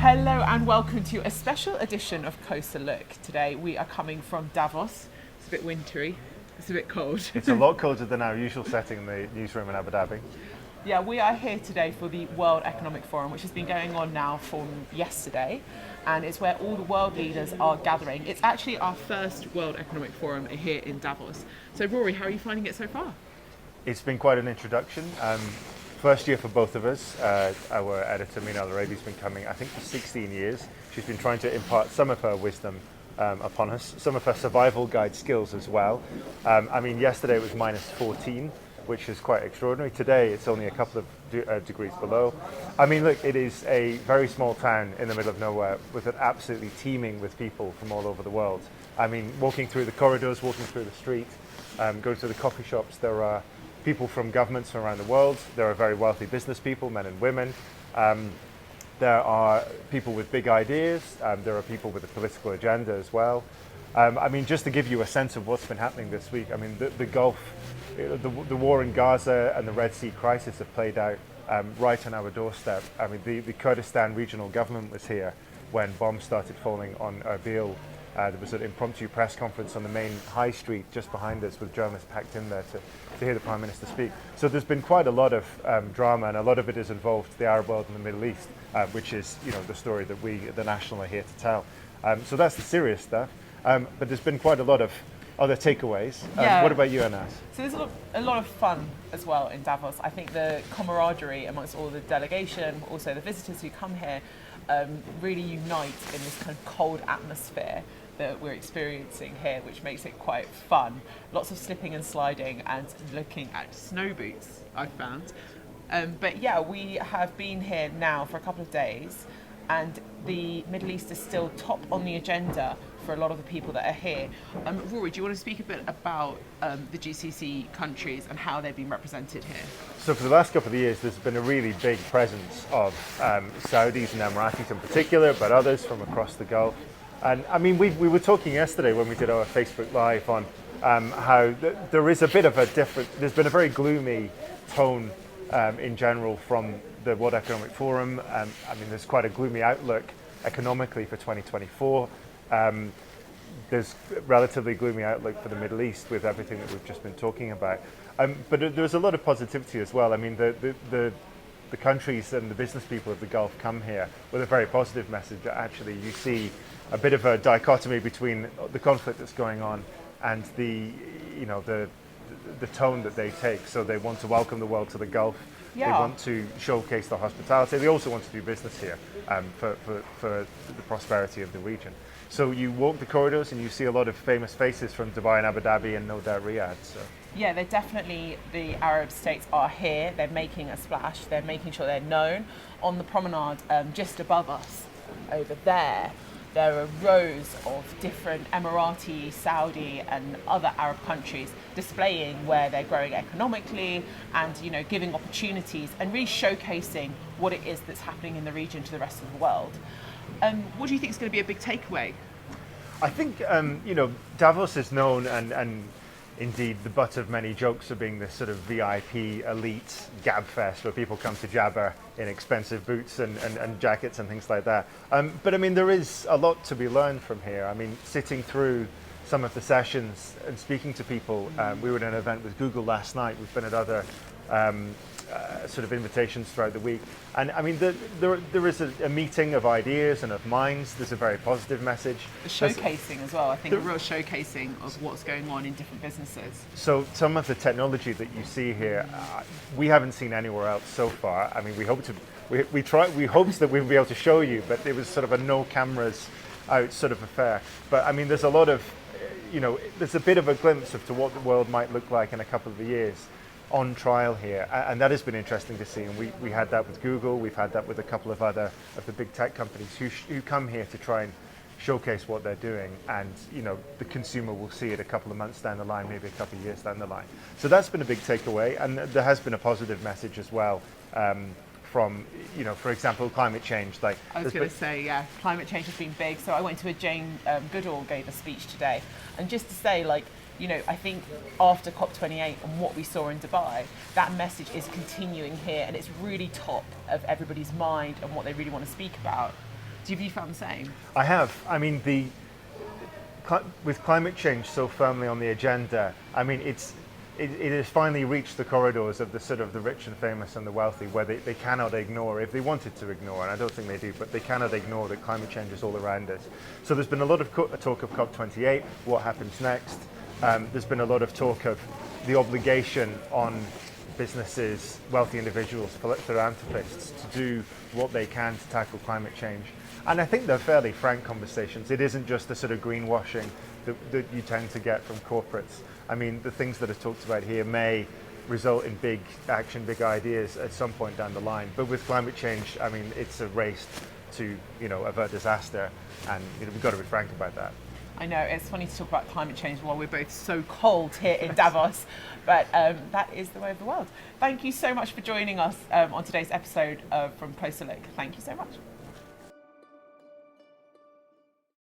Hello and welcome to a special edition of Closer Look. Today we are coming from Davos. It's a bit wintry, it's a bit cold. It's a lot colder than our usual setting in the newsroom in Abu Dhabi. Yeah, we are here today for the World Economic Forum, which has been going on now from yesterday, and it's where all the world leaders are gathering. It's actually our first World Economic Forum here in Davos. So Rory, how are you finding it so far? It's been quite an introduction. First year for both of us. Our editor, Mina Al-Arabi's been coming, I think, for 16 years. She's been trying to impart some of her wisdom upon us, some of her survival guide skills as well. Yesterday it was minus 14, which is quite extraordinary. Today it's only a couple of degrees below. Look, it is a very small town in the middle of nowhere with it absolutely teeming with people from all over the world. Walking through the corridors, walking through the street, going to the coffee shops, there are people from governments from around the world. There are very wealthy business people, men and women. There are people with big ideas. There are people with a political agenda as well. Just to give you a sense of what's been happening this week, the Gulf, the war in Gaza and the Red Sea crisis have played out right on our doorstep. The Kurdistan regional government was here when bombs started falling on Erbil. There was an impromptu press conference on the main high street just behind us with journalists packed in there to hear the Prime Minister speak. So there's been quite a lot of drama, and a lot of it has involved the Arab world and the Middle East, which is the story that we, the National, are here to tell. So that's the serious stuff. But there's been quite a lot of other takeaways. What about you, Enas? So there's a lot of fun as well in Davos. I think the camaraderie amongst all the delegation, also the visitors who come here, really unite in this kind of cold atmosphere that we're experiencing here, which makes it quite fun. Lots of slipping and sliding and looking at snow boots, I've found. But yeah, we have been here now for a couple of days, and the Middle East is still top on the agenda for a lot of the people that are here. Rory, do you want to speak a bit about the GCC countries and how they've been represented here? So for the last couple of years, there's been a really big presence of Saudis and Emiratis in particular, but others from across the Gulf. And we were talking yesterday when we did our Facebook Live on how there is a bit of a different, there's been a very gloomy tone in general from the World Economic Forum. There's quite a gloomy outlook economically for 2024. There's a relatively gloomy outlook for the Middle East with everything that we've just been talking about. But there's a lot of positivity as well. The countries and the business people of the Gulf come here with a very positive message. Actually, you see a bit of a dichotomy between the conflict that's going on and the tone that they take. So they want to welcome the world to the Gulf. Yeah. They want to showcase the hospitality. They also want to do business here for the prosperity of the region. So you walk the corridors and you see a lot of famous faces from Dubai and Abu Dhabi and no doubt Riyadh. So. Yeah, they're definitely, the Arab states are here. They're making a splash. They're making sure they're known. On the promenade just above us, over there are rows of different Emirati, Saudi and other Arab countries displaying where they're growing economically and giving opportunities and really showcasing what it is that's happening in the region to the rest of the world. What do you think is going to be a big takeaway? I think Davos is known and indeed the butt of many jokes for being this sort of VIP elite gabfest where people come to jabber in expensive boots and jackets and things like that. But there is a lot to be learned from here. Sitting through some of the sessions and speaking to people. We were at an event with Google last night. We've been at other sort of invitations throughout the week. And there is a meeting of ideas and of minds. There's a very positive message. The showcasing as well, I think, a real showcasing of what's going on in different businesses. So some of the technology that you see here, we haven't seen anywhere else so far. We hoped that we'd be able to show you, but it was sort of a no cameras out sort of affair. But there's a lot of, there's a bit of a glimpse of to what the world might look like in a couple of years on trial here, and that has been interesting to see. And we had that with Google, we've had that with a couple of other of the big tech companies who come here to try and showcase what they're doing, and the consumer will see it a couple of months down the line, maybe a couple of years down the line. So that's been a big takeaway, and there has been a positive message as well from, for example, climate change. Like I was going to say, yeah, climate change has been big. So I went to Jane Goodall gave a speech today, and just to say, I think after COP28 and what we saw in Dubai, that message is continuing here, and it's really top of everybody's mind and what they really want to speak about. Have you found the same? I have. I mean, with climate change so firmly on the agenda, I mean, it has finally reached the corridors of the rich and famous and the wealthy, where they cannot ignore, if they wanted to ignore, and I don't think they do, but they cannot ignore that climate change is all around us. So there's been a lot of talk of COP28, what happens next. There's been a lot of talk of the obligation on businesses, wealthy individuals, philanthropists to do what they can to tackle climate change. And I think they're fairly frank conversations. It isn't just the sort of greenwashing that you tend to get from corporates. I mean, the things that are talked about here may result in big action, big ideas at some point down the line. But with climate change, I mean, it's a race to, avert disaster, and we've got to be frank about that. I know, it's funny to talk about climate change while we're both so cold here in Davos, but that is the way of the world. Thank you so much for joining us on today's episode from Closer Look. Thank you so much.